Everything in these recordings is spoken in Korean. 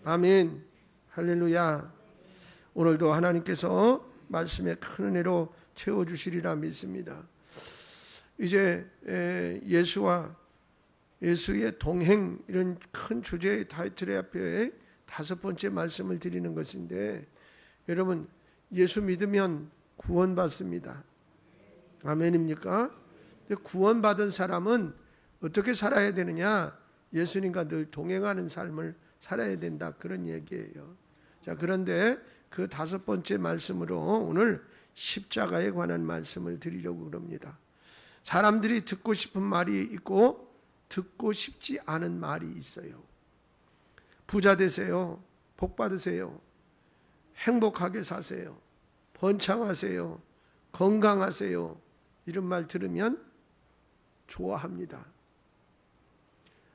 아멘. 할렐루야. 오늘도 하나님께서 말씀의 큰 은혜로 채워주시리라 믿습니다. 이제 예수와 예수의 동행, 이런 큰 주제의 타이틀의 앞에 5번째 말씀을 드리는 것인데, 여러분, 예수 믿으면 구원받습니다. 아멘입니까? 구원받은 사람은 어떻게 살아야 되느냐? 예수님과 늘 동행하는 삶을 살아야 된다, 그런 얘기예요. 자, 그런데 그 5번째 말씀으로 오늘 십자가에 관한 말씀을 드리려고 합니다. 사람들이 듣고 싶은 말이 있고 듣고 싶지 않은 말이 있어요. 부자 되세요, 복 받으세요, 행복하게 사세요, 번창하세요, 건강하세요, 이런 말 들으면 좋아합니다.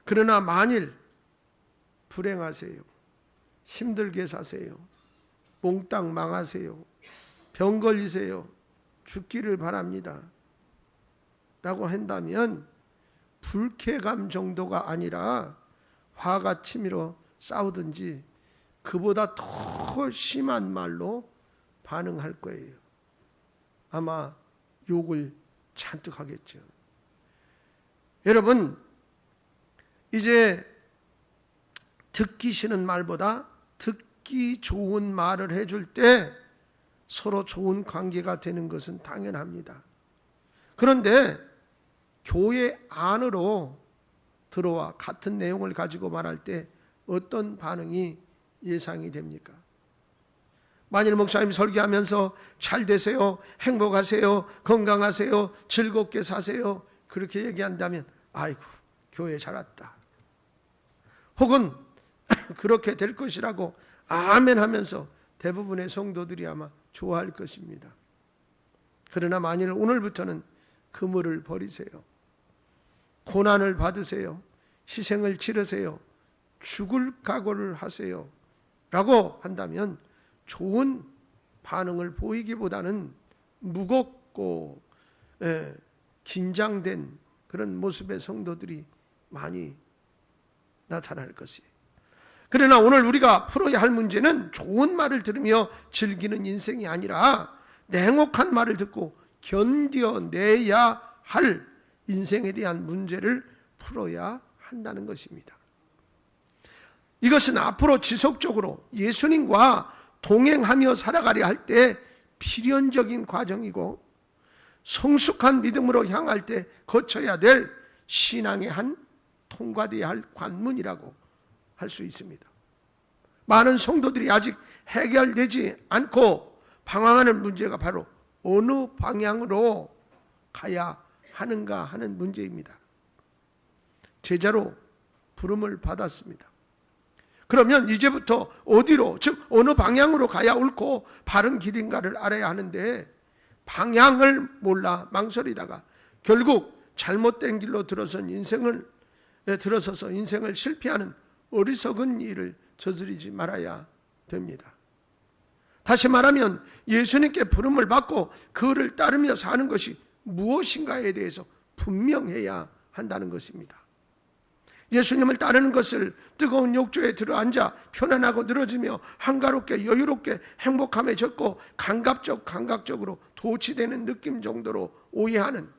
그러나 만일 불행하세요, 힘들게 사세요, 몽땅 망하세요, 병 걸리세요, 죽기를 바랍니다 라고 한다면 불쾌감 정도가 아니라 화가 치밀어 싸우든지 그보다 더 심한 말로 반응할 거예요. 아마 욕을 잔뜩 하겠죠. 여러분, 이제 듣기 싫은 말보다 듣기 좋은 말을 해줄 때 서로 좋은 관계가 되는 것은 당연합니다. 그런데 교회 안으로 들어와 같은 내용을 가지고 말할 때 어떤 반응이 예상이 됩니까? 만일 목사님 설교하면서 잘 되세요, 행복하세요, 건강하세요, 즐겁게 사세요, 그렇게 얘기한다면 아이고, 교회 잘 왔다, 혹은 그렇게 될 것이라고 아멘 하면서 대부분의 성도들이 아마 좋아할 것입니다. 그러나 만일 오늘부터는 그물을 버리세요, 고난을 받으세요, 희생을 치르세요, 죽을 각오를 하세요 라고 한다면 좋은 반응을 보이기보다는 무겁고 긴장된 그런 모습의 성도들이 많이 나타날 것이에요. 그러나 오늘 우리가 풀어야 할 문제는 좋은 말을 들으며 즐기는 인생이 아니라 냉혹한 말을 듣고 견뎌내야 할 인생에 대한 문제를 풀어야 한다는 것입니다. 이것은 앞으로 지속적으로 예수님과 동행하며 살아가려 할 때 필연적인 과정이고 성숙한 믿음으로 향할 때 거쳐야 될 신앙의 한 통과되어야 할 관문이라고 할 수 있습니다. 많은 성도들이 아직 해결되지 않고 방황하는 문제가 바로 어느 방향으로 가야 하는가 하는 문제입니다. 제자로 부름을 받았습니다. 그러면 이제부터 어디로, 즉 어느 방향으로 가야 옳고 바른 길인가를 알아야 하는데 방향을 몰라 망설이다가 결국 잘못된 길로 들어서서 인생을 실패하는 어리석은 일을 저지르지 말아야 됩니다. 다시 말하면 예수님께 부름을 받고 그를 따르며 사는 것이 무엇인가에 대해서 분명해야 한다는 것입니다. 예수님을 따르는 것을 뜨거운 욕조에 들어앉아 편안하고 늘어지며 한가롭게 여유롭게 행복함에 젖고 감각적으로 도취되는 느낌 정도로 오해하는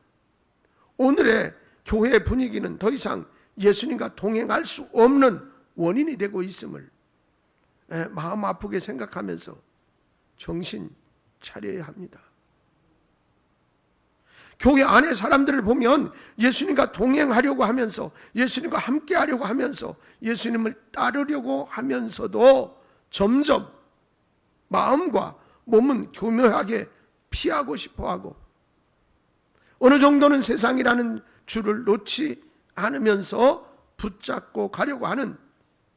오늘의 교회 분위기는 더 이상 예수님과 동행할 수 없는 원인이 되고 있음을 마음 아프게 생각하면서 정신 차려야 합니다. 교회 안에 사람들을 보면 예수님과 동행하려고 하면서 예수님과 함께 하려고 하면서 예수님을 따르려고 하면서도 점점 마음과 몸은 교묘하게 피하고 싶어하고 어느 정도는 세상이라는 줄을 놓지 않으면서 붙잡고 가려고 하는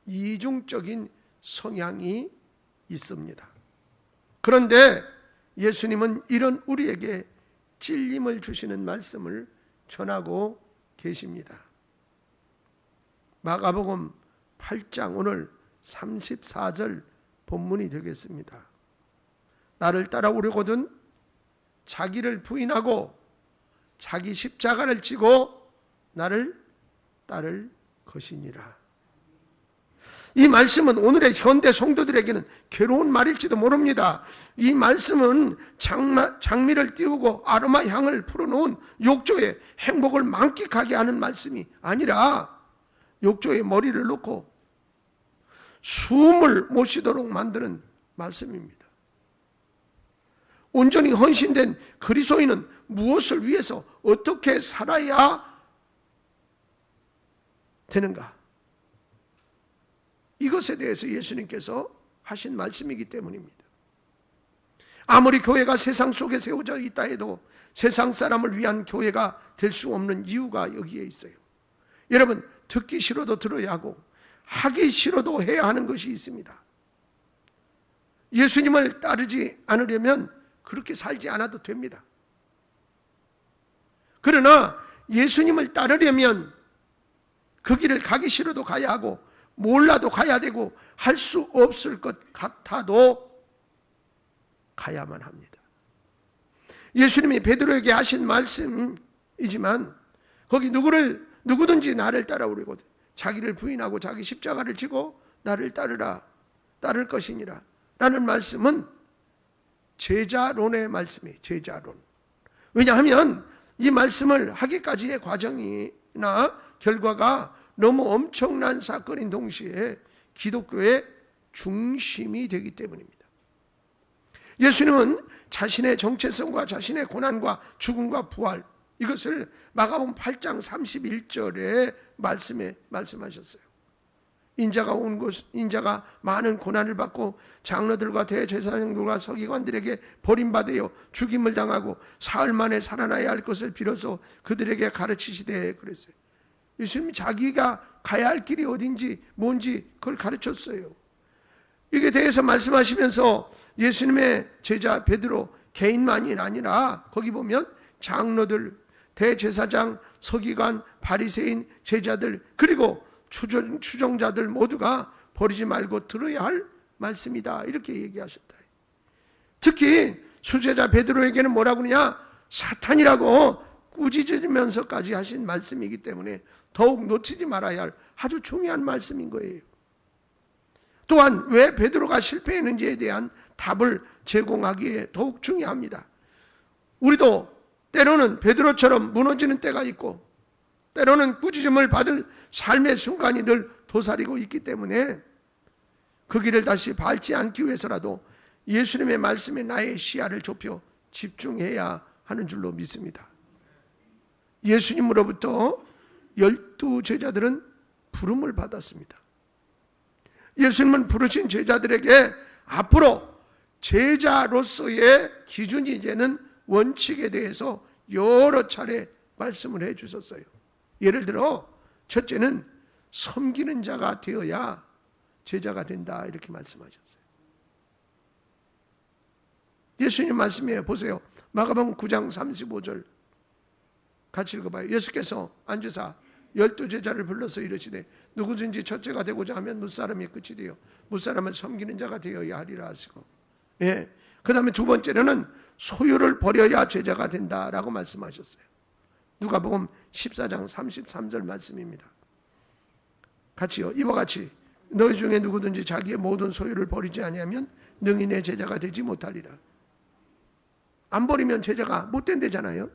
이중적인 성향이 있습니다. 그런데 예수님은 이런 우리에게 찔림을 주시는 말씀을 전하고 계십니다. 마가복음 8장 오늘 34절 본문이 되겠습니다. 나를 따라오려거든 자기를 부인하고 자기 십자가를 지고 나를 따를 것이니라. 이 말씀은 오늘의 현대 성도들에게는 괴로운 말일지도 모릅니다. 이 말씀은 장미를 띄우고 아로마 향을 풀어놓은 욕조에 행복을 만끽하게 하는 말씀이 아니라 욕조에 머리를 놓고 숨을 못 쉬도록 만드는 말씀입니다. 온전히 헌신된 그리스도인은 무엇을 위해서 어떻게 살아야 되는가? 이것에 대해서 예수님께서 하신 말씀이기 때문입니다. 아무리 교회가 세상 속에 세워져 있다 해도 세상 사람을 위한 교회가 될 수 없는 이유가 여기에 있어요. 여러분, 듣기 싫어도 들어야 하고 하기 싫어도 해야 하는 것이 있습니다. 예수님을 따르지 않으려면 그렇게 살지 않아도 됩니다. 그러나 예수님을 따르려면 그 길을 가기 싫어도 가야 하고 몰라도 가야 되고 할 수 없을 것 같아도 가야만 합니다. 예수님이 베드로에게 하신 말씀이지만 거기 누구든지 나를 따라오려거든 자기를 부인하고 자기 십자가를 지고 나를 따르라, 따를 것이니라 라는 말씀은 제자론의 말씀이에요. 제자론. 왜냐하면 이 말씀을 하기까지의 과정이나 결과가 너무 엄청난 사건인 동시에 기독교의 중심이 되기 때문입니다. 예수님은 자신의 정체성과 자신의 고난과 죽음과 부활, 이것을 마가복음 8장 31절의 말씀에 말씀하셨어요. 인자가 많은 고난을 받고 장로들과 대제사장들과 서기관들에게 버림받아 죽임을 당하고 사흘 만에 살아나야 할 것을 비로소 그들에게 가르치시되 그랬어요. 예수님이 자기가 가야 할 길이 어딘지 뭔지 그걸 가르쳤어요. 이게 대해서 말씀하시면서 예수님의 제자 베드로 개인만이 아니라 거기 보면 장로들, 대제사장, 서기관, 바리새인, 제자들 그리고 추종자들 모두가 버리지 말고 들어야 할 말씀이다 이렇게 얘기하셨다. 특히 수제자 베드로에게는 뭐라고 그러냐, 사탄이라고 꾸짖으면서까지 하신 말씀이기 때문에 더욱 놓치지 말아야 할 아주 중요한 말씀인 거예요. 또한 왜 베드로가 실패했는지에 대한 답을 제공하기에 더욱 중요합니다. 우리도 때로는 베드로처럼 무너지는 때가 있고 때로는 꾸짖음을 받을 삶의 순간이 늘 도사리고 있기 때문에 그 길을 다시 밟지 않기 위해서라도 예수님의 말씀에 나의 시야를 좁혀 집중해야 하는 줄로 믿습니다. 예수님으로부터 12 제자들은 부름을 받았습니다. 예수님은 부르신 제자들에게 앞으로 제자로서의 기준이 되는 원칙에 대해서 여러 차례 말씀을 해 주셨어요. 예를 들어 첫째는 섬기는 자가 되어야 제자가 된다 이렇게 말씀하셨어요. 예수님 말씀이에요. 보세요. 마가복음 9장 35절 같이 읽어봐요. 예수께서 앉으사 12 제자를 불러서 이르시되 누구든지 첫째가 되고자 하면 무사람이 끝이 되어 무사람은 섬기는 자가 되어야 하리라 하시고, 그 다음에 두 번째로는 소유를 버려야 제자가 된다라고 말씀하셨어요. 누가복음 14장 33절 말씀입니다. 같이요. 이와 같이 너희 중에 누구든지 자기의 모든 소유를 버리지 아니하면 능히 내 제자가 되지 못하리라. 안 버리면 제자가 못 된대잖아요.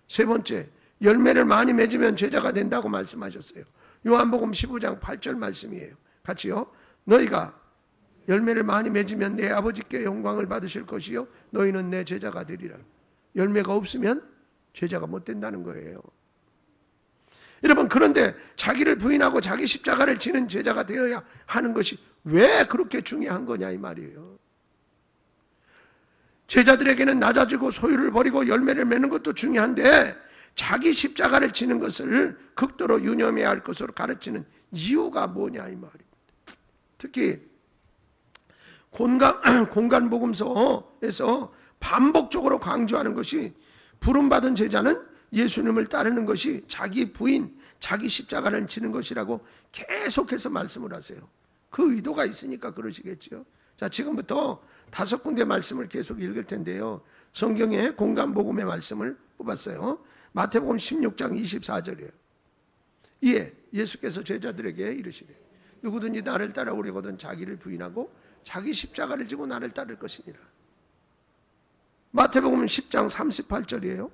세 번째, 열매를 많이 맺으면 제자가 된다고 말씀하셨어요. 요한복음 15장 8절 말씀이에요. 같이요. 너희가 열매를 많이 맺으면 내 아버지께 영광을 받으실 것이요 너희는 내 제자가 되리라. 열매가 없으면 제자가 못 된다는 거예요. 여러분, 그런데 자기를 부인하고 자기 십자가를 지는 제자가 되어야 하는 것이 왜 그렇게 중요한 거냐 이 말이에요. 제자들에게는 낮아지고 소유를 버리고 열매를 맺는 것도 중요한데 자기 십자가를 지는 것을 극도로 유념해야 할 것으로 가르치는 이유가 뭐냐 이 말입니다. 특히 공간복음서에서 반복적으로 강조하는 것이 부름받은 제자는 예수님을 따르는 것이 자기 부인, 자기 십자가를 지는 것이라고 계속해서 말씀을 하세요. 그 의도가 있으니까 그러시겠죠. 자, 지금부터 5군데 말씀을 계속 읽을 텐데요. 성경에 공간복음의 말씀을 뽑았어요. 마태복음 16장 24절이에요. 이에 예수께서 제자들에게 이르시되 누구든지 나를 따라오려거든 자기를 부인하고 자기 십자가를 지고 나를 따를 것이니라. 마태복음 10장 38절이에요.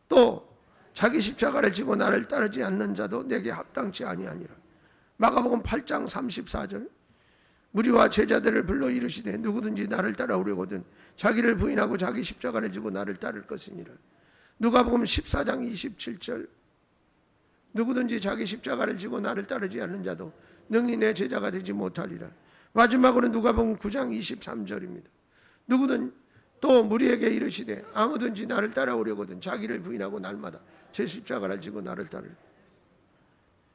또 자기 십자가를 지고 나를 따르지 않는 자도 내게 합당치 아니하니라. 마가복음 8장 34절 무리와 제자들을 불러 이르시되 누구든지 나를 따라오려거든 자기를 부인하고 자기 십자가를 지고 나를 따를 것이니라. 누가복음 14장 27절 누구든지 자기 십자가를 지고 나를 따르지 않는 자도 능히 내 제자가 되지 못하리라. 마지막으로 누가복음 9장 23절입니다. 누구든 또 무리에게 이르시되 아무든지 나를 따라오려거든 자기를 부인하고 날마다 제 십자가를 지고 나를 따르라.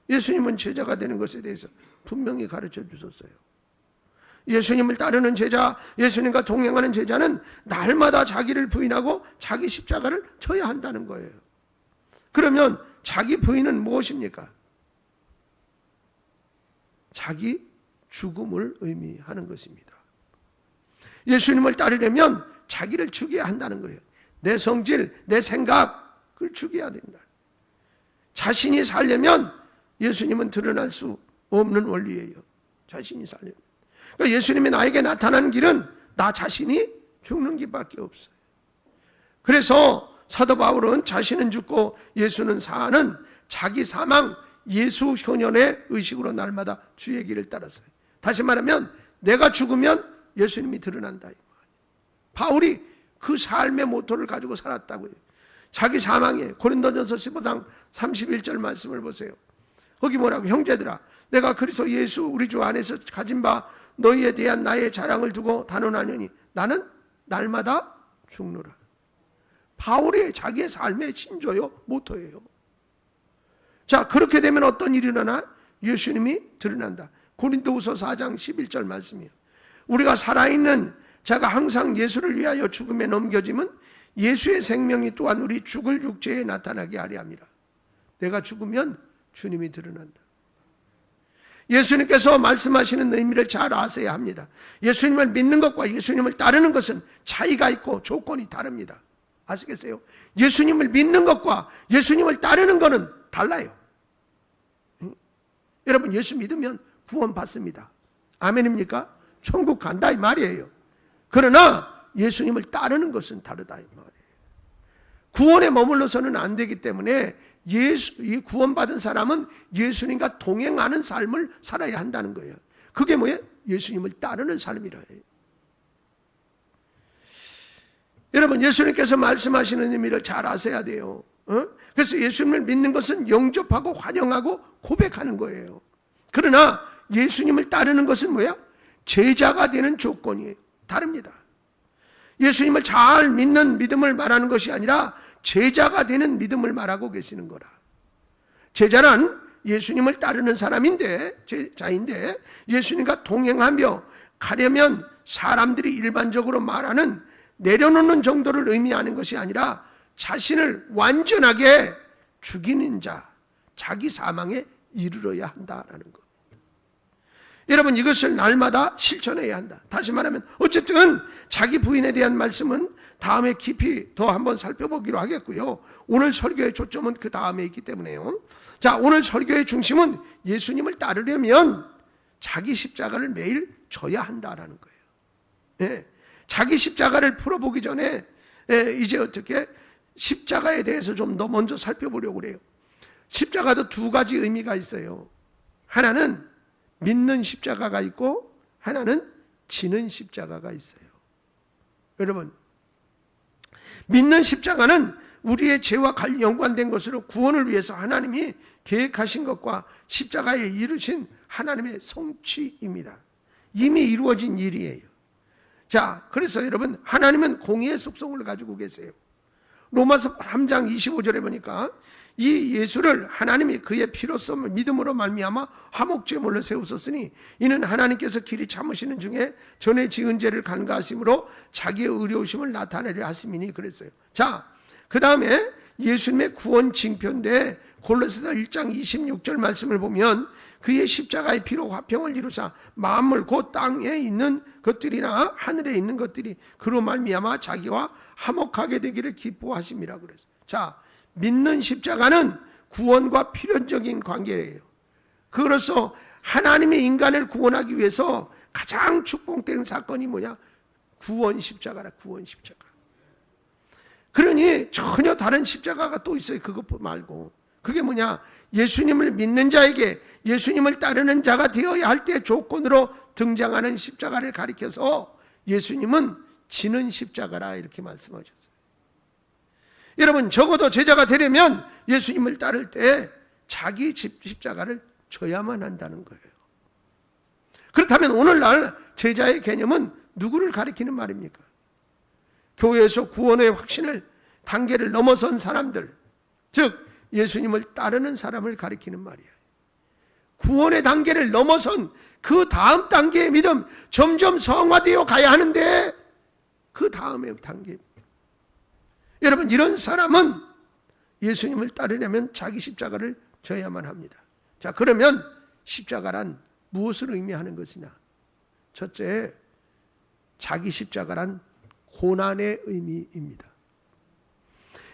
예수님은 제자가 되는 것에 대해서 분명히 가르쳐 주셨어요. 예수님을 따르는 제자, 예수님과 동행하는 제자는 날마다 자기를 부인하고 자기 십자가를 져야 한다는 거예요. 그러면 자기 부인은 무엇입니까? 자기 죽음을 의미하는 것입니다. 예수님을 따르려면 자기를 죽여야 한다는 거예요. 내 성질, 내 생각을 죽여야 된다. 자신이 살려면 예수님은 드러날 수 없는 원리예요. 자신이 살려면. 그러니까 예수님이 나에게 나타나는 길은 나 자신이 죽는 길밖에 없어요. 그래서 사도 바울은 자신은 죽고 예수는 사는 자기 사망 예수 현현의 의식으로 날마다 주의 길을 따랐어요. 다시 말하면 내가 죽으면 예수님이 드러난다. 바울이 그 삶의 모토를 가지고 살았다고요. 자기 사망에 고린도전서 15장 31절 말씀을 보세요. 거기 뭐라고? 형제들아 내가 그리스도 예수 우리 주 안에서 가진 바 너희에 대한 나의 자랑을 두고 단언하노니 나는 날마다 죽노라. 바울이 자기의 삶의 신조요 모토예요. 자, 그렇게 되면 어떤 일이 일어나? 예수님이 드러난다. 고린도후서 4장 11절 말씀이에요. 우리가 살아있는 자가 항상 예수를 위하여 죽음에 넘겨짐은 예수의 생명이 또한 우리 죽을 육체에 나타나게 하려 함이라. 내가 죽으면 주님이 드러난다. 예수님께서 말씀하시는 의미를 잘 아셔야 합니다. 예수님을 믿는 것과 예수님을 따르는 것은 차이가 있고 조건이 다릅니다. 아시겠어요? 예수님을 믿는 것과 예수님을 따르는 것은 달라요. 여러분 예수 믿으면 구원 받습니다. 아멘입니까? 천국 간다 이 말이에요. 그러나 예수님을 따르는 것은 다르다 이 말이에요. 구원에 머물러서는 안 되기 때문에 이 구원받은 사람은 예수님과 동행하는 삶을 살아야 한다는 거예요. 그게 뭐예요? 예수님을 따르는 삶이라 해요. 여러분 예수님께서 말씀하시는 의미를 잘 아셔야 돼요. 그래서 예수님을 믿는 것은 영접하고 환영하고 고백하는 거예요. 그러나 예수님을 따르는 것은 뭐야? 제자가 되는 조건이에요. 다릅니다. 예수님을 잘 믿는 믿음을 말하는 것이 아니라 제자가 되는 믿음을 말하고 계시는 거라. 제자란 예수님을 따르는 사람인데, 제자인데 예수님과 동행하며 가려면 사람들이 일반적으로 말하는 내려놓는 정도를 의미하는 것이 아니라 자신을 완전하게 죽이는 자, 자기 사망에 이르러야 한다라는 것. 여러분 이것을 날마다 실천해야 한다. 다시 말하면 어쨌든 자기 부인에 대한 말씀은 다음에 깊이 더 한번 살펴보기로 하겠고요. 오늘 설교의 초점은 그 다음에 있기 때문에요. 자, 오늘 설교의 중심은 예수님을 따르려면 자기 십자가를 매일 져야 한다라는 거예요. 예, 자기 십자가를 풀어보기 전에 이제 어떻게 십자가에 대해서 좀 더 먼저 살펴보려고 그래요. 십자가도 두 가지 의미가 있어요. 하나는 믿는 십자가가 있고 하나는 지는 십자가가 있어요. 여러분 믿는 십자가는 우리의 죄와 연관된 것으로 구원을 위해서 하나님이 계획하신 것과 십자가에 이루신 하나님의 성취입니다. 이미 이루어진 일이에요. 자, 그래서 여러분 하나님은 공의의 속성을 가지고 계세요. 로마서 3장 25절에 보니까 이 예수를 하나님이 그의 피로써 믿음으로 말미암아 화목제물로 세우셨으니 이는 하나님께서 길이 참으시는 중에 전에 지은 죄를 간과하심으로 자기의 의로우심을 나타내려 하심이니 그랬어요. 자, 그 다음에 예수님의 구원 징표인데 골로새서 1장 26절 말씀을 보면 그의 십자가의 피로 화평을 이루사 만물 곧 땅에 있는 것들이나 하늘에 있는 것들이 그로 말미암아 자기와 화목하게 되기를 기뻐하심이라 그랬어요. 자, 믿는 십자가는 구원과 필연적인 관계예요. 그로서 하나님의 인간을 구원하기 위해서 가장 축복된 사건이 뭐냐? 구원 십자가라. 구원 십자가. 그러니 전혀 다른 십자가가 또 있어요. 그것 말고. 그게 뭐냐? 예수님을 믿는 자에게, 예수님을 따르는 자가 되어야 할 때 조건으로 등장하는 십자가를 가리켜서 예수님은 지는 십자가라 이렇게 말씀하셨어요. 여러분, 적어도 제자가 되려면 예수님을 따를 때 자기 십자가를 져야만 한다는 거예요. 그렇다면 오늘날 제자의 개념은 누구를 가리키는 말입니까? 교회에서 구원의 확신을 단계를 넘어선 사람들, 즉 예수님을 따르는 사람을 가리키는 말이에요. 구원의 단계를 넘어선 그 다음 단계의 믿음, 점점 성화되어 가야 하는데 그 다음의 단계입니다. 여러분, 이런 사람은 예수님을 따르려면 자기 십자가를 져야만 합니다. 자, 그러면 십자가란 무엇을 의미하는 것이냐? 첫째, 자기 십자가란 고난의 의미입니다.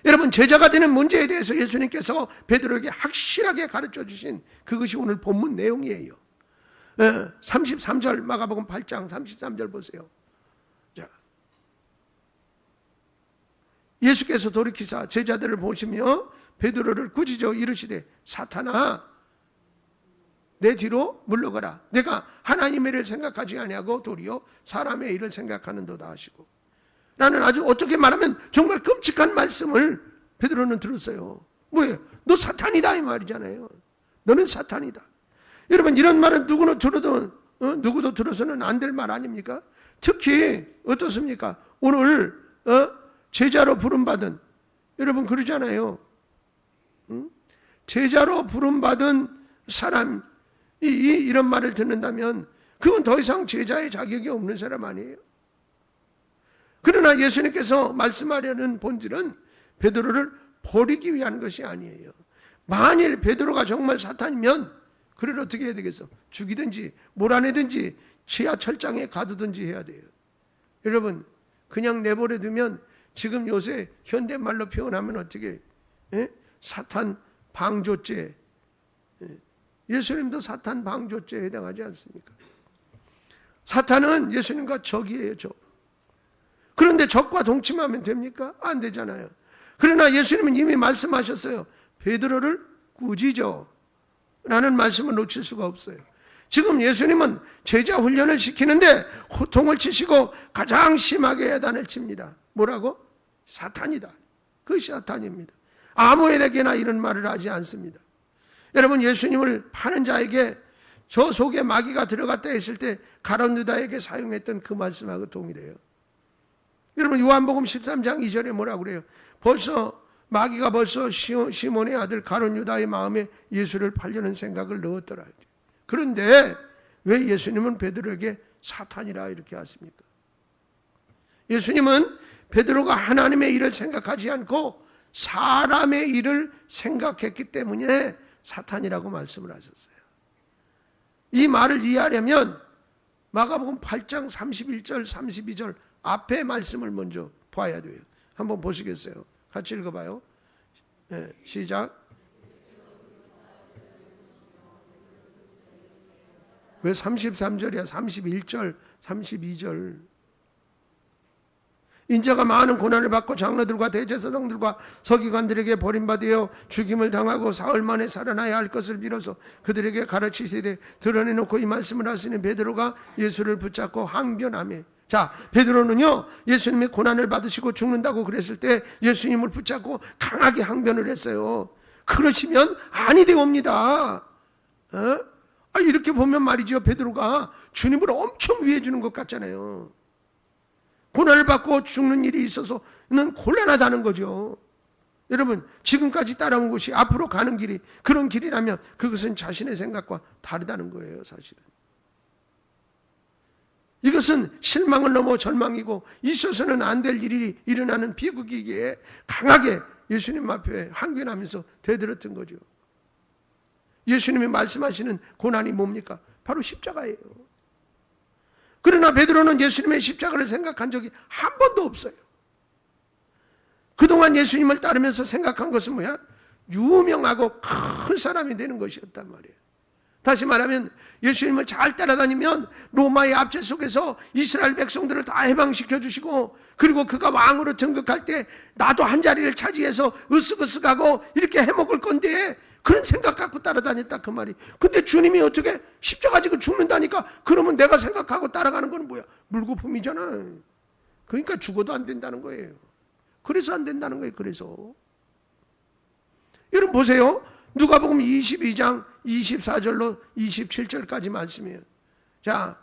여러분, 제자가 되는 문제에 대해서 예수님께서 베드로에게 확실하게 가르쳐 주신 그것이 오늘 본문 내용이에요. 33절, 마가복음 8장 33절 보세요. 자, 예수께서 돌이키사 제자들을 보시며 베드로를 꾸짖어 이르시되 사탄아, 내 뒤로 물러가라. 내가 하나님의 일을 생각하지 아니하고 도리어 사람의 일을 생각하는도다 하시고, 라는 아주 어떻게 말하면 정말 끔찍한 말씀을 베드로는 들었어요. 뭐예요? 너 사탄이다 이 말이잖아요. 너는 사탄이다. 여러분, 이런 말은 누구도 들어서는 안 될 말 아닙니까? 특히 어떻습니까? 오늘 제자로 부름받은, 여러분 그러잖아요. 제자로 부름받은 사람이 이런 말을 듣는다면 그건 더 이상 제자의 자격이 없는 사람 아니에요. 그러나 예수님께서 말씀하려는 본질은 베드로를 버리기 위한 것이 아니에요. 만일 베드로가 정말 사탄이면 그를 어떻게 해야 되겠어? 죽이든지 몰아내든지 지하철장에 가두든지 해야 돼요. 여러분, 그냥 내버려 두면 지금 요새 현대말로 표현하면 어떻게 사탄 방조죄, 예수님도 사탄 방조죄에 해당하지 않습니까? 사탄은 예수님과 적이에요. 적. 그런데 적과 동침하면 됩니까? 안 되잖아요. 그러나 예수님은 이미 말씀하셨어요. 베드로를 꾸짖어 라는 말씀을 놓칠 수가 없어요. 지금 예수님은 제자 훈련을 시키는데 호통을 치시고 가장 심하게 야단을 칩니다. 뭐라고? 사탄이다. 그것이 사탄입니다. 아무에게나 이런 말을 하지 않습니다. 여러분, 예수님을 파는 자에게 저 속에 마귀가 들어갔다 했을 때 가룟 유다에게 사용했던 그 말씀하고 동일해요. 여러분, 요한복음 13장 2절에 뭐라고 그래요? 마귀가 벌써 시몬의 아들 가룟 유다의 마음에 예수를 팔려는 생각을 넣었더라. 그런데 왜 예수님은 베드로에게 사탄이라 이렇게 하십니까? 예수님은 베드로가 하나님의 일을 생각하지 않고 사람의 일을 생각했기 때문에 사탄이라고 말씀을 하셨어요. 이 말을 이해하려면 마가복음 8장 31절 32절 앞에 말씀을 먼저 봐야 돼요. 한번 보시겠어요? 같이 읽어봐요. 네, 시작. 왜 33절이야? 31절 32절. 인자가 많은 고난을 받고 장로들과 대제사장들과 서기관들에게 버림받아 죽임을 당하고 사흘 만에 살아나야 할 것을 빌어서 그들에게 가르치시되 드러내놓고 이 말씀을 하시는 베드로가 예수를 붙잡고 항변하며, 자, 베드로는요 예수님이 고난을 받으시고 죽는다고 그랬을 때 예수님을 붙잡고 강하게 항변을 했어요. 그러시면 아니 되옵니다. 이렇게 보면 말이죠, 베드로가 주님을 엄청 위해 주는 것 같잖아요. 고난을 받고 죽는 일이 있어서는 곤란하다는 거죠. 여러분, 지금까지 따라온 것이 앞으로 가는 길이 그런 길이라면 그것은 자신의 생각과 다르다는 거예요. 사실은 이것은 실망을 넘어 절망이고 있어서는 안 될 일이 일어나는 비극이기에 강하게 예수님 앞에 항변하면서 되들었던 거죠. 예수님이 말씀하시는 고난이 뭡니까? 바로 십자가예요. 그러나 베드로는 예수님의 십자가를 생각한 적이 한 번도 없어요. 그동안 예수님을 따르면서 생각한 것은 뭐야? 유명하고 큰 사람이 되는 것이었단 말이에요. 다시 말하면 예수님을 잘 따라다니면 로마의 압제 속에서 이스라엘 백성들을 다 해방시켜 주시고, 그리고 그가 왕으로 등극할 때 나도 한 자리를 차지해서 으쓱으쓱하고 이렇게 해먹을 건데, 그런 생각 갖고 따라다녔다 그 말이. 근데 주님이 어떻게 십자가 지고 죽는다니까? 그러면 내가 생각하고 따라가는 건 뭐야? 물거품이잖아. 그러니까 죽어도 안 된다는 거예요. 그래서 안 된다는 거예요. 그래서 여러분 보세요. 누가복음 22장 24절로 27절까지 말씀이에요. 자,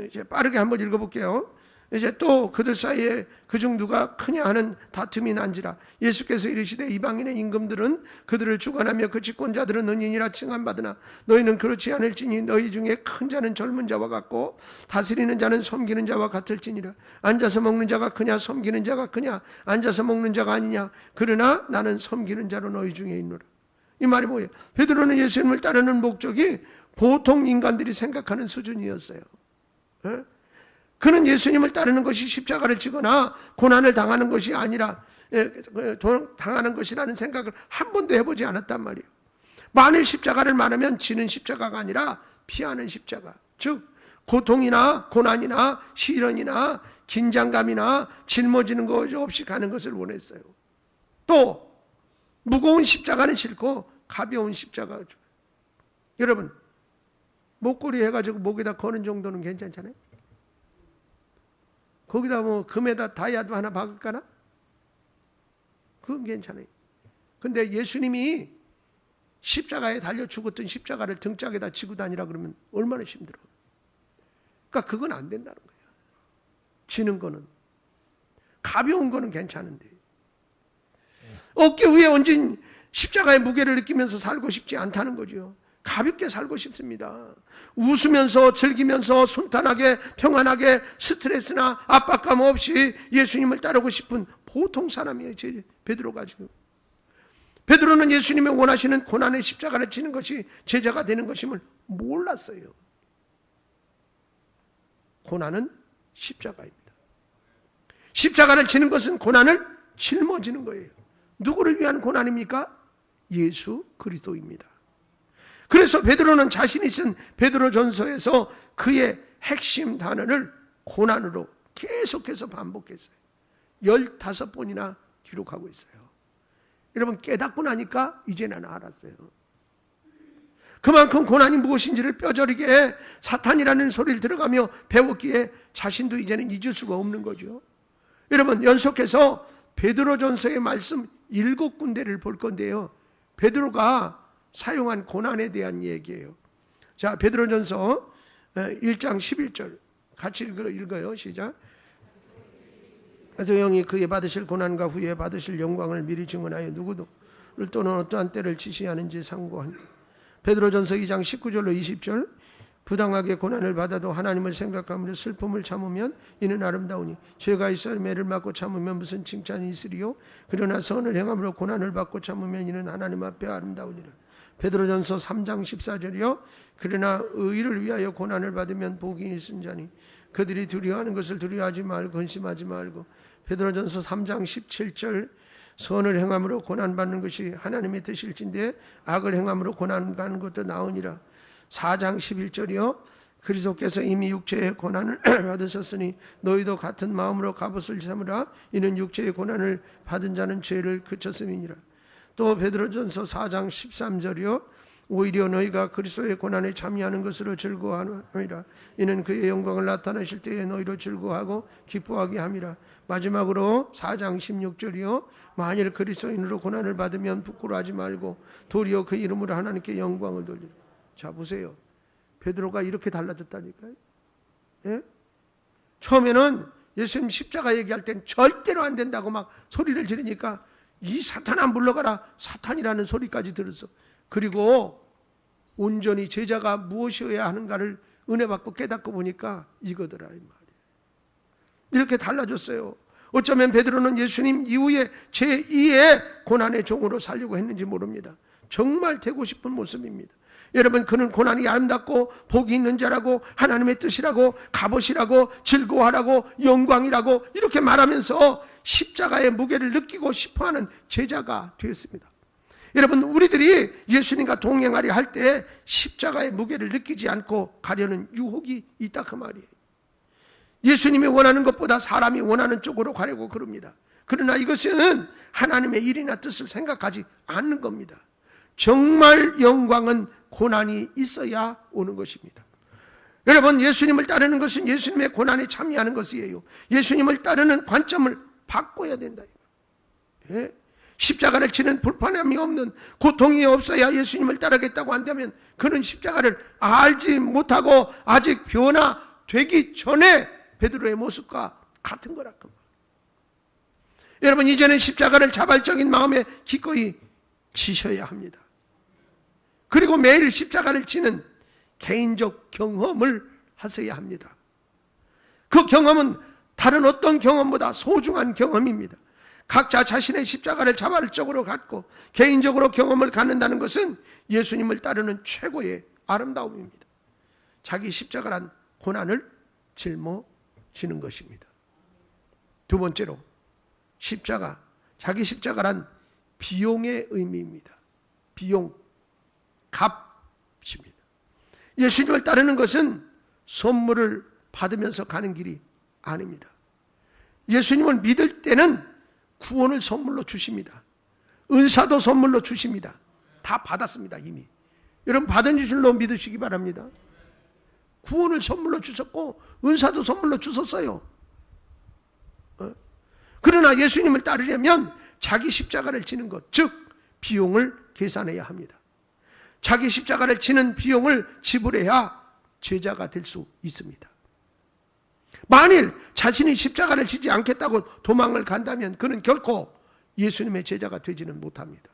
이제 빠르게 한번 읽어볼게요. 이제 또 그들 사이에 그중 누가 크냐 하는 다툼이 난지라. 예수께서 이르시되 이방인의 임금들은 그들을 주관하며 그 집권자들은 은인이라 칭함받으나 너희는 그렇지 않을지니 너희 중에 큰 자는 젊은 자와 같고 다스리는 자는 섬기는 자와 같을지니라. 앉아서 먹는 자가 크냐 섬기는 자가 크냐? 앉아서 먹는 자가 아니냐? 그러나 나는 섬기는 자로 너희 중에 있노라. 이 말이 뭐예요? 베드로는 예수님을 따르는 목적이 보통 인간들이 생각하는 수준이었어요. 그는 예수님을 따르는 것이 십자가를 지거나 고난을 당하는 것이 아니라 당하는 것이라는 생각을 한 번도 해보지 않았단 말이에요. 만일 십자가를 말하면 지는 십자가가 아니라 피하는 십자가, 즉 고통이나 고난이나 시련이나 긴장감이나 짊어지는 것 없이 가는 것을 원했어요. 또 무거운 십자가는 싫고 가벼운 십자가가 좋아요. 여러분, 목걸이 해가지고 목에다 거는 정도는 괜찮잖아요. 거기다 뭐 금에다 다이아도 하나 박을까나? 그건 괜찮아요. 근데 예수님이 십자가에 달려 죽었던 십자가를 등짝에다 지고 다니라 그러면 얼마나 힘들어. 그러니까 그건 안 된다는 거예요. 지는 거는. 가벼운 거는 괜찮은데. 어깨 위에 얹은 십자가의 무게를 느끼면서 살고 싶지 않다는 거죠. 가볍게 살고 싶습니다. 웃으면서 즐기면서 순탄하게 평안하게 스트레스나 압박감 없이 예수님을 따르고 싶은 보통 사람이에요. 베드로가 지금. 베드로는 예수님이 원하시는 고난의 십자가를 지는 것이 제자가 되는 것임을 몰랐어요. 고난은 십자가입니다. 십자가를 지는 것은 고난을 짊어지는 거예요. 누구를 위한 고난입니까? 예수 그리스도입니다. 그래서 베드로는 자신이 쓴 베드로전서에서 그의 핵심 단어를 고난으로 계속해서 반복했어요. 15번이나 기록하고 있어요. 여러분, 깨닫고 나니까 이제 나는 알았어요. 그만큼 고난이 무엇인지를 뼈저리게 사탄이라는 소리를 들어가며 배웠기에 자신도 이제는 잊을 수가 없는 거죠. 여러분, 연속해서 베드로전서의 말씀 7군데를 볼 건데요, 베드로가 사용한 고난에 대한 얘기예요. 자, 베드로전서 1장 11절 같이 읽어요. 시작. 그래서 영이 그의 받으실 고난과 후에 받으실 영광을 미리 증언하여 누구도 또는 어떠한 때를 지시하는지 상고하니. 베드로전서 2장 19절로 20절. 부당하게 고난을 받아도 하나님을 생각하며 슬픔을 참으면 이는 아름다우니 죄가 있어 매를 맞고 참으면 무슨 칭찬이 있으리요. 그러나 선을 행함으로 고난을 받고 참으면 이는 하나님 앞에 아름다우니라. 베드로전서 3장 14절이요. 그러나 의를 위하여 고난을 받으면 복이 있은 자니 그들이 두려워하는 것을 두려워하지 말고 근심하지 말고. 베드로전서 3장 17절. 선을 행함으로 고난받는 것이 하나님의 뜻일진데 악을 행함으로 고난받는 것도 나으니라. 4장 11절이요. 그리스도께서 이미 육체의 고난을 받으셨으니 너희도 같은 마음으로 갑옷을 삼으라. 이는 육체의 고난을 받은 자는 죄를 그쳤음이니라. 또 베드로전서 4장 13절이요. 오히려 너희가 그리스도의 고난에 참여하는 것으로 즐거워하노라. 이는 그의 영광을 나타내실 때에 너희로 즐거워하고 기뻐하게 함이라. 마지막으로 4장 16절이요. 만일 그리스도인으로 고난을 받으면 부끄러워하지 말고 도리어 그 이름으로 하나님께 영광을 돌리라. 자, 보세요. 베드로가 이렇게 달라졌다니까요. 예? 처음에는 예수님 십자가 얘기할 땐 절대로 안 된다고 막 소리를 지르니까 이 사탄아 물러가라, 사탄이라는 소리까지 들었어. 그리고 온전히 제자가 무엇이어야 하는가를 은혜 받고 깨닫고 보니까 이거더라 이 말이에요. 이렇게 달라졌어요. 어쩌면 베드로는 예수님 이후에 제2의 고난의 종으로 살려고 했는지 모릅니다. 정말 되고 싶은 모습입니다. 여러분, 그는 고난이 아름답고 복이 있는 자라고 하나님의 뜻이라고 갑옷이라고 즐거워하라고 영광이라고 이렇게 말하면서 십자가의 무게를 느끼고 싶어하는 제자가 되었습니다. 여러분, 우리들이 예수님과 동행하려 할 때 십자가의 무게를 느끼지 않고 가려는 유혹이 있다 그 말이에요. 예수님이 원하는 것보다 사람이 원하는 쪽으로 가려고 그럽니다. 그러나 이것은 하나님의 일이나 뜻을 생각하지 않는 겁니다. 정말 영광은 고난이 있어야 오는 것입니다. 여러분, 예수님을 따르는 것은 예수님의 고난에 참여하는 것이에요. 예수님을 따르는 관점을 바꿔야 된다. 예? 십자가를 지는 불편함이 없는, 고통이 없어야 예수님을 따르겠다고 한다면 그는 십자가를 알지 못하고 아직 변화되기 전에 베드로의 모습과 같은 거라. 여러분, 이제는 십자가를 자발적인 마음에 기꺼이 지셔야 합니다. 그리고 매일 십자가를 지는 개인적 경험을 하셔야 합니다. 그 경험은 다른 어떤 경험보다 소중한 경험입니다. 각자 자신의 십자가를 자발적으로 갖고 개인적으로 경험을 갖는다는 것은 예수님을 따르는 최고의 아름다움입니다. 자기 십자가란 고난을 짊어지는 것입니다. 두 번째로, 십자가, 자기 십자가란 비용의 의미입니다. 비용, 값입니다. 예수님을 따르는 것은 선물을 받으면서 가는 길이 아닙니다. 예수님을 믿을 때는 구원을 선물로 주십니다. 은사도 선물로 주십니다. 다 받았습니다, 이미. 여러분, 받은 줄로 믿으시기 바랍니다. 구원을 선물로 주셨고 은사도 선물로 주셨어요. 그러나 예수님을 따르려면 자기 십자가를 지는 것, 즉 비용을 계산해야 합니다. 자기 십자가를 지는 비용을 지불해야 제자가 될 수 있습니다. 만일 자신이 십자가를 지지 않겠다고 도망을 간다면 그는 결코 예수님의 제자가 되지는 못합니다.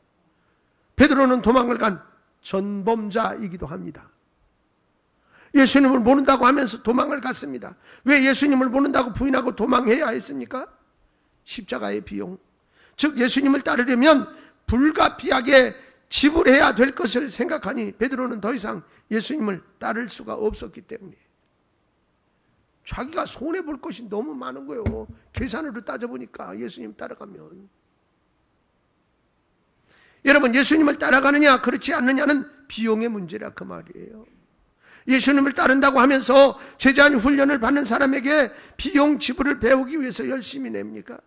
베드로는 도망을 간 전범자이기도 합니다. 예수님을 모른다고 하면서 도망을 갔습니다. 왜 예수님을 모른다고 부인하고 도망해야 했습니까? 십자가의 비용, 즉 예수님을 따르려면 불가피하게 지불해야 될 것을 생각하니 베드로는 더 이상 예수님을 따를 수가 없었기 때문에 자기가 손해볼 것이 너무 많은 거예요. 계산으로 따져보니까 예수님 따라가면. 여러분, 예수님을 따라가느냐 그렇지 않느냐는 비용의 문제라 그 말이에요. 예수님을 따른다고 하면서 제자인 훈련을 받는 사람에게 비용 지불을 배우기 위해서 열심히 냅니까?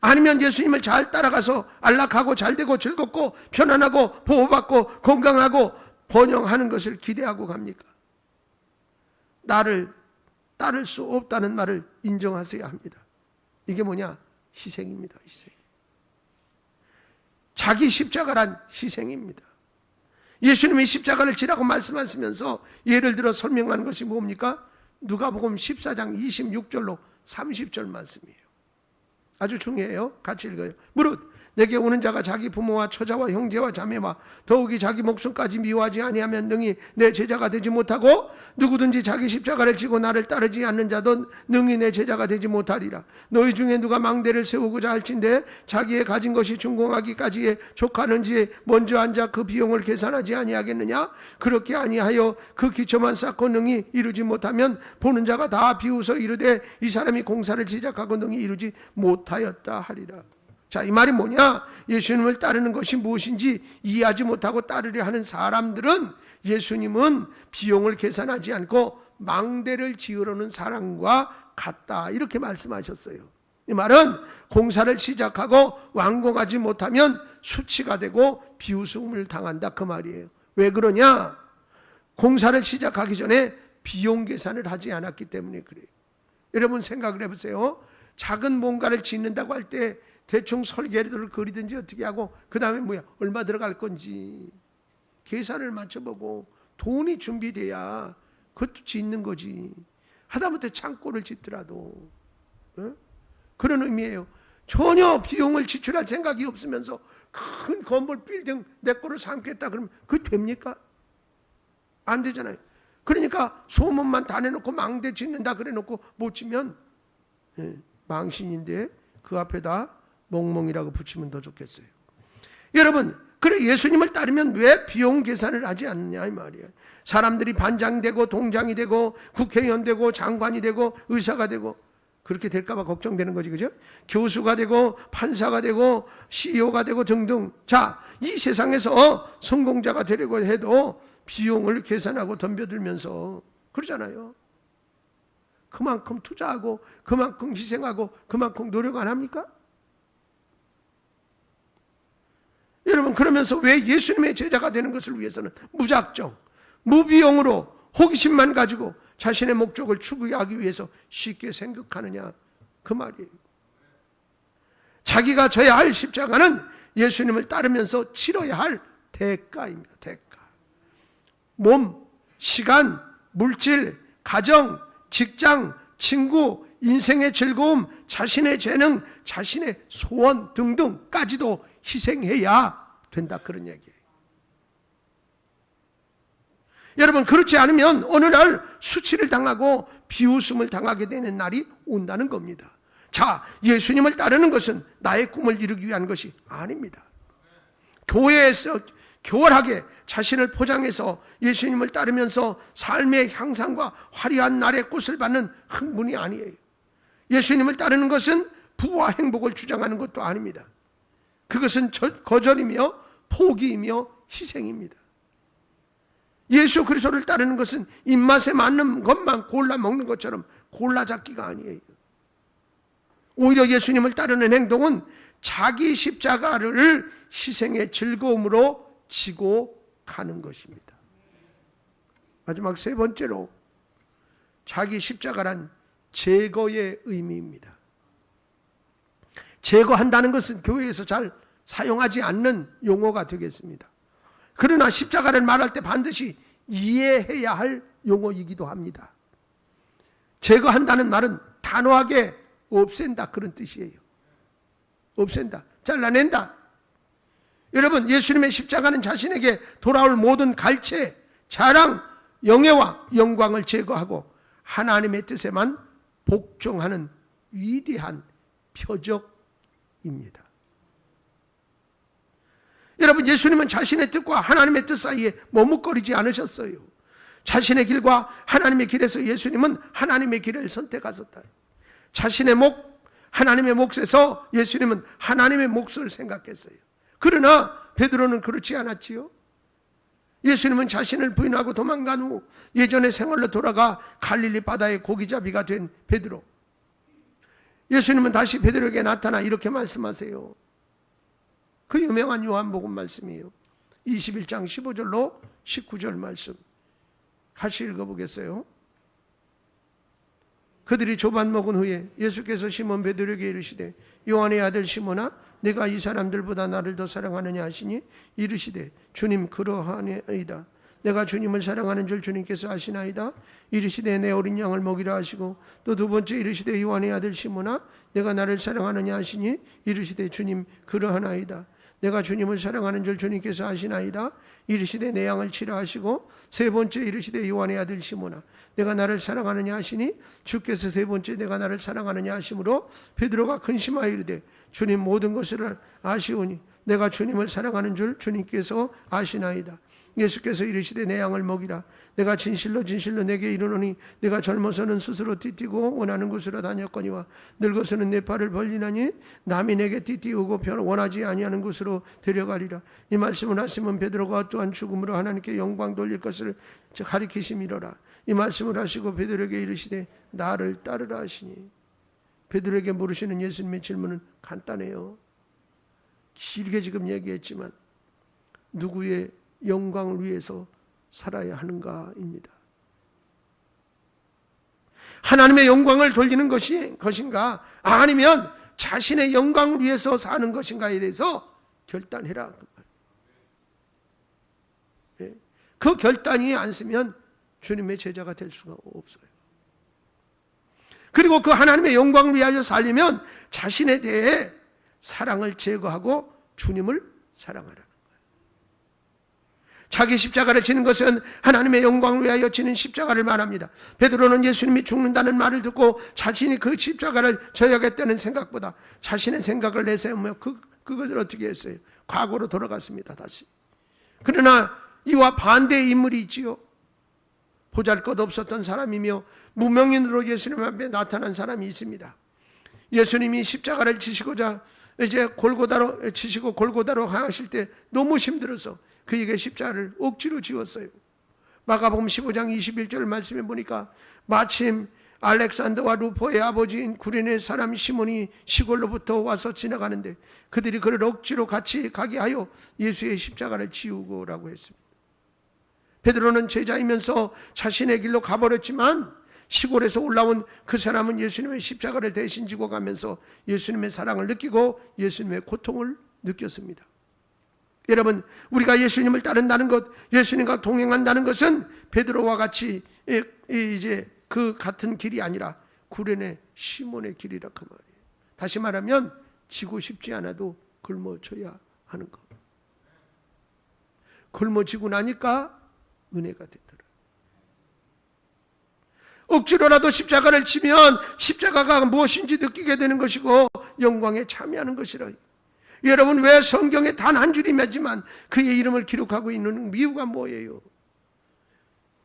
아니면 예수님을 잘 따라가서 안락하고 잘되고 즐겁고 편안하고 보호받고 건강하고 번영하는 것을 기대하고 갑니까? 나를 따를 수 없다는 말을 인정하셔야 합니다. 이게 뭐냐? 희생입니다. 희생. 자기 십자가란 희생입니다. 예수님이 십자가를 지라고 말씀하시면서 예를 들어 설명하는 것이 뭡니까? 누가복음 14장 26절로 30절 말씀이에요. 아주 중요해요. 같이 읽어요. 무릇 내게 오는 자가 자기 부모와 처자와 형제와 자매와 더욱이 자기 목숨까지 미워하지 아니하면 능히 내 제자가 되지 못하고 누구든지 자기 십자가를 지고 나를 따르지 않는 자도 능히 내 제자가 되지 못하리라. 너희 중에 누가 망대를 세우고자 할진대 자기의 가진 것이 준공하기까지에 족하는지 먼저 앉아 그 비용을 계산하지 아니하겠느냐? 그렇게 아니하여 그 기초만 쌓고 능히 이루지 못하면 보는 자가 다 비웃어 이르되 이 사람이 공사를 시작하고 능히 이루지 못하였다 하리라. 자, 이 말이 뭐냐? 예수님을 따르는 것이 무엇인지 이해하지 못하고 따르려 하는 사람들은 예수님은 비용을 계산하지 않고 망대를 지으려는 사람과 같다, 이렇게 말씀하셨어요. 이 말은 공사를 시작하고 완공하지 못하면 수치가 되고 비웃음을 당한다 그 말이에요. 왜 그러냐? 공사를 시작하기 전에 비용 계산을 하지 않았기 때문에 그래요. 여러분 생각을 해보세요. 작은 뭔가를 짓는다고 할 때 대충 설계를 그리든지 어떻게 하고 그 다음에 뭐야? 얼마 들어갈 건지 계산을 맞춰보고 돈이 준비돼야 그것도 짓는 거지. 하다못해 창고를 짓더라도 그런 의미예요. 전혀 비용을 지출할 생각이 없으면서 큰 건물 빌딩 내 거를 삼겠다 그러면 그게 됩니까? 안 되잖아요. 그러니까 소문만 다 내놓고 망대 짓는다 그래 놓고 못 지면 망신인데 그 앞에다 멍멍이라고 붙이면 더 좋겠어요. 여러분, 그래 예수님을 따르면 왜 비용 계산을 하지 않느냐 이 말이에요. 사람들이 반장이 되고 동장이 되고 국회의원 되고 장관이 되고 의사가 되고 그렇게 될까봐 걱정되는 거지, 그죠? 교수가 되고 판사가 되고 CEO가 되고 등등. 자, 이 세상에서 성공자가 되려고 해도 비용을 계산하고 덤벼들면서 그러잖아요. 그만큼 투자하고 그만큼 희생하고 그만큼 노력 안 합니까? 여러분, 그러면서 왜 예수님의 제자가 되는 것을 위해서는 무작정 무비용으로 호기심만 가지고 자신의 목적을 추구하기 위해서 쉽게 생각하느냐, 그 말이에요. 자기가 져야 할 십자가는 예수님을 따르면서 치러야 할 대가입니다. 대가. 몸, 시간, 물질, 가정, 직장, 친구, 인생의 즐거움, 자신의 재능, 자신의 소원 등등까지도 희생해야 된다, 그런 얘기예요. 여러분, 그렇지 않으면 어느 날 수치를 당하고 비웃음을 당하게 되는 날이 온다는 겁니다. 자, 예수님을 따르는 것은 나의 꿈을 이루기 위한 것이 아닙니다. 교회에서 교활하게 자신을 포장해서 예수님을 따르면서 삶의 향상과 화려한 날의 꽃을 받는 흥분이 아니에요. 예수님을 따르는 것은 부와 행복을 주장하는 것도 아닙니다. 그것은 거절이며 포기이며 희생입니다. 예수 그리스도를 따르는 것은 입맛에 맞는 것만 골라 먹는 것처럼 골라 잡기가 아니에요. 오히려 예수님을 따르는 행동은 자기 십자가를 희생의 즐거움으로 지고 가는 것입니다. 마지막 세 번째로, 자기 십자가란 제거의 의미입니다. 제거한다는 것은 교회에서 잘 사용하지 않는 용어가 되겠습니다. 그러나 십자가를 말할 때 반드시 이해해야 할 용어이기도 합니다. 제거한다는 말은 단호하게 없앤다, 그런 뜻이에요. 없앤다, 잘라낸다. 여러분, 예수님의 십자가는 자신에게 돌아올 모든 갈채, 자랑, 영예와 영광을 제거하고 하나님의 뜻에만 복종하는 위대한 표적입니다. 여러분, 예수님은 자신의 뜻과 하나님의 뜻 사이에 머뭇거리지 않으셨어요. 자신의 길과 하나님의 길에서 예수님은 하나님의 길을 선택하셨다. 자신의 목, 하나님의 몫에서 예수님은 하나님의 몫을 생각했어요. 그러나 베드로는 그렇지 않았지요. 예수님은 자신을 부인하고 도망간 후 예전의 생활로 돌아가 갈릴리 바다의 고기잡이가 된 베드로. 예수님은 다시 베드로에게 나타나 이렇게 말씀하세요. 그 유명한 요한복음 말씀이에요. 21장 15절로 19절 말씀. 같이 읽어보겠어요. 그들이 조반 먹은 후에 예수께서 시몬 베드로에게 이르시되, 요한의 아들 시몬아, 내가 이 사람들보다 나를 더 사랑하느냐 하시니, 이르시되, 주님 그러하나이다. 내가 주님을 사랑하는 줄 주님께서 아시나이다. 이르시되, 내 어린 양을 먹이라 하시고, 또 두 번째 이르시되, 요한의 아들 시몬아, 내가 나를 사랑하느냐 하시니, 이르시되, 주님 그러하나이다. 내가 주님을 사랑하는 줄 주님께서 아시나이다. 이르시되, 내 양을 치라 하시고, 세 번째 이르시되, 요한의 아들 시몬아, 내가 나를 사랑하느냐 하시니, 주께서 세 번째 내가 나를 사랑하느냐 하심으로 베드로가 근심하여 이르되, 주님 모든 것을 아시오니 내가 주님을 사랑하는 줄 주님께서 아시나이다. 예수께서 이르시되, 내 양을 먹이라. 내가 진실로 진실로 내게 이르노니, 내가 젊어서는 스스로 띠띠고 원하는 곳으로 다녔거니와 늙어서는 내 팔을 벌리나니 남이 내게 띠띠우고 원하지 아니하는 곳으로 데려가리라. 이 말씀을 하시면 베드로가 또한 죽음으로 하나님께 영광 돌릴 것을 가리키심이로라. 이 말씀을 하시고 베드로에게 이르시되, 나를 따르라 하시니. 베드로에게 물으시는 예수님의 질문은 간단해요. 길게 지금 얘기했지만 누구의 영광을 위해서 살아야 하는가입니다. 하나님의 영광을 돌리는 것인가, 아니면 자신의 영광을 위해서 사는 것인가에 대해서 결단해라. 그 결단이 안 쓰면 주님의 제자가 될 수가 없어요. 그리고 그 하나님의 영광을 위하여 살려면 자신에 대해 사랑을 제거하고 주님을 사랑하라는 거예요. 자기 십자가를 지는 것은 하나님의 영광을 위하여 지는 십자가를 말합니다. 베드로는 예수님이 죽는다는 말을 듣고 자신이 그 십자가를 져야겠다는 생각보다 자신의 생각을 내세우며 그것을 어떻게 했어요? 과거로 돌아갔습니다. 다시. 그러나 이와 반대의 인물이 있지요. 보잘것없었던 사람이며 무명인으로 예수님 앞에 나타난 사람이 있습니다. 예수님이 십자가를 지시고자 이제 골고다로 지시고 골고다로 향하실 때 너무 힘들어서 그에게 십자가를 억지로 지웠어요. 마가복음 15장 21절 말씀에 보니까 마침 알렉산더와 루포의 아버지인 구레네 사람 시몬이 시골로부터 와서 지나가는데 그들이 그를 억지로 같이 가게 하여 예수의 십자가를 지우고라고 했습니다. 베드로는 제자이면서 자신의 길로 가버렸지만 시골에서 올라온 그 사람은 예수님의 십자가를 대신 지고 가면서 예수님의 사랑을 느끼고 예수님의 고통을 느꼈습니다. 여러분, 우리가 예수님을 따른다는 것, 예수님과 동행한다는 것은 베드로와 같이 이제 그 같은 길이 아니라 구레네 시몬의 길이라 그 말이에요. 다시 말하면 지고 싶지 않아도 굶어져야 하는 것. 굶어지고 나니까 은혜가 되더라. 억지로라도 십자가를 치면 십자가가 무엇인지 느끼게 되는 것이고 영광에 참여하는 것이라. 여러분, 왜 성경에 단 한 줄이지만 그의 이름을 기록하고 있는 이유가 뭐예요?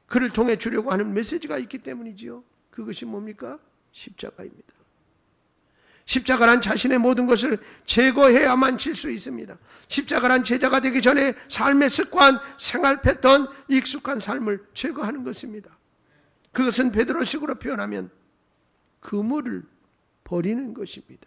그를 통해 주려고 하는 메시지가 있기 때문이지요. 그것이 뭡니까? 십자가입니다. 십자가란 자신의 모든 것을 제거해야만 질 수 있습니다. 십자가란 제자가 되기 전에 삶의 습관, 생활 패턴, 익숙한 삶을 제거하는 것입니다. 그것은 베드로식으로 표현하면 그물을 버리는 것입니다.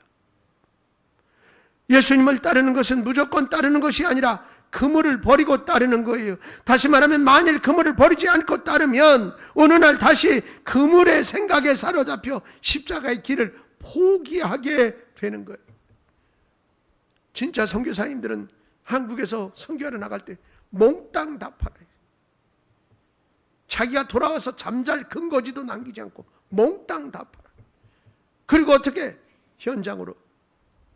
예수님을 따르는 것은 무조건 따르는 것이 아니라 그물을 버리고 따르는 거예요. 다시 말하면 만일 그물을 버리지 않고 따르면 어느 날 다시 그물의 생각에 사로잡혀 십자가의 길을 포기하게 되는 거예요. 진짜 선교사님들은 한국에서 선교하러 나갈 때 몽땅 다 팔아요. 자기가 돌아와서 잠잘 근거지도 남기지 않고 몽땅 다 팔아요. 그리고 어떻게? 현장으로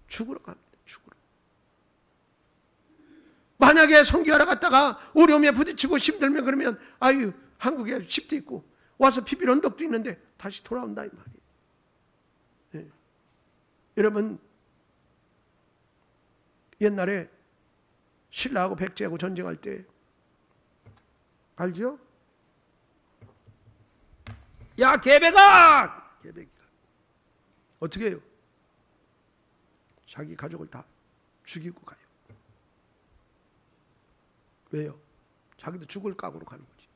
죽으러 갑니다. 죽으러. 만약에 선교하러 갔다가 어려움에 부딪히고 힘들면 그러면 아유, 한국에 집도 있고 와서 피빌 언덕도 있는데 다시 돌아온다 이 말이에요. 네. 여러분, 옛날에 신라하고 백제하고 전쟁할 때 알죠? 야, 개백아! 개백아. 어떻게 해요? 자기 가족을 다 죽이고 가요. 왜요? 자기도 죽을 각오로 가는 거지.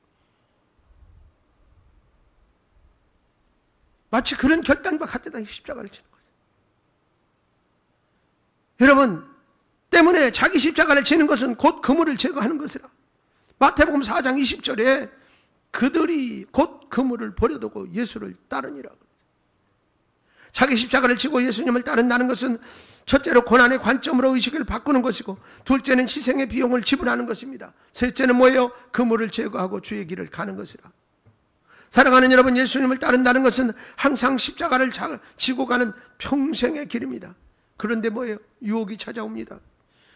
마치 그런 결단과 같다 십자가를 치는 거예요. 여러분, 때문에 자기 십자가를 치는 것은 곧 그물을 제거하는 것이라. 마태복음 4장 20절에 그들이 곧 그물을 버려두고 예수를 따르니라. 자기 십자가를 지고 예수님을 따른다는 것은 첫째로 고난의 관점으로 의식을 바꾸는 것이고, 둘째는 희생의 비용을 지불하는 것입니다. 셋째는 뭐예요? 그물을 제거하고 주의 길을 가는 것이라. 사랑하는 여러분, 예수님을 따른다는 것은 항상 십자가를 지고 가는 평생의 길입니다. 그런데 뭐예요? 유혹이 찾아옵니다.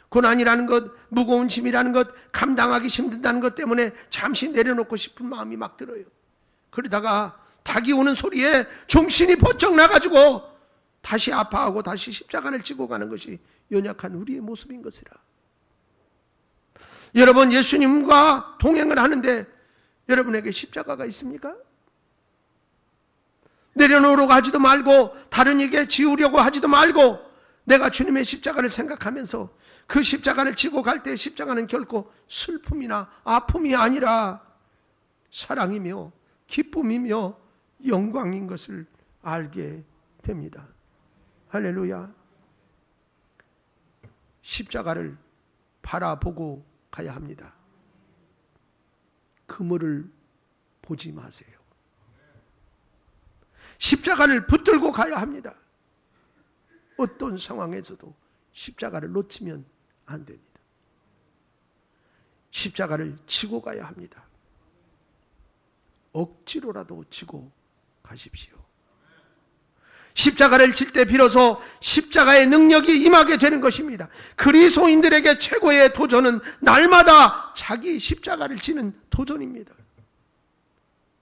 고난이라는 것, 무거운 짐이라는 것, 감당하기 힘든다는 것 때문에 잠시 내려놓고 싶은 마음이 막 들어요. 그러다가 닭이 우는 소리에 정신이 번쩍 나가지고 다시 아파하고 다시 십자가를 지고 가는 것이 연약한 우리의 모습인 것이라. 여러분, 예수님과 동행을 하는데 여러분에게 십자가가 있습니까? 내려놓으려고 하지도 말고 다른 에게 지우려고 하지도 말고 내가 주님의 십자가를 생각하면서 그 십자가를 지고 갈 때 십자가는 결코 슬픔이나 아픔이 아니라 사랑이며 기쁨이며 영광인 것을 알게 됩니다. 할렐루야. 십자가를 바라보고 가야 합니다. 그물을 보지 마세요. 십자가를 붙들고 가야 합니다. 어떤 상황에서도 십자가를 놓치면 안 됩니다. 십자가를 지고 가야 합니다. 억지로라도 지고 가십시오. 십자가를 질 때 비로소 십자가의 능력이 임하게 되는 것입니다. 그리스도인들에게 최고의 도전은 날마다 자기 십자가를 지는 도전입니다.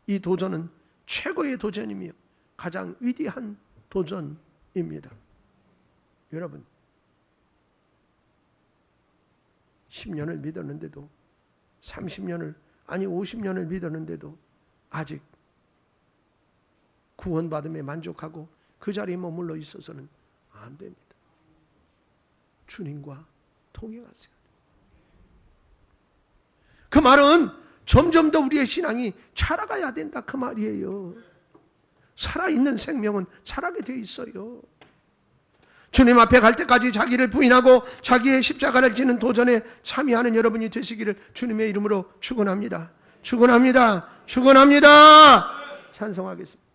이 도전은 최고의 도전이며 가장 위대한 도전입니다. 여러분, 10년을 믿었는데도 30년을 아니 50년을 믿었는데도 아직 구원받음에 만족하고 그 자리에 머물러 있어서는 안 됩니다. 주님과 동행하세요. 그 말은 점점 더 우리의 신앙이 자라가야 된다 그 말이에요. 살아있는 생명은 자라게 돼 있어요. 주님 앞에 갈 때까지 자기를 부인하고 자기의 십자가를 지는 도전에 참여하는 여러분이 되시기를 주님의 이름으로 축원합니다. 축원합니다. 축원합니다. 찬송하겠습니다.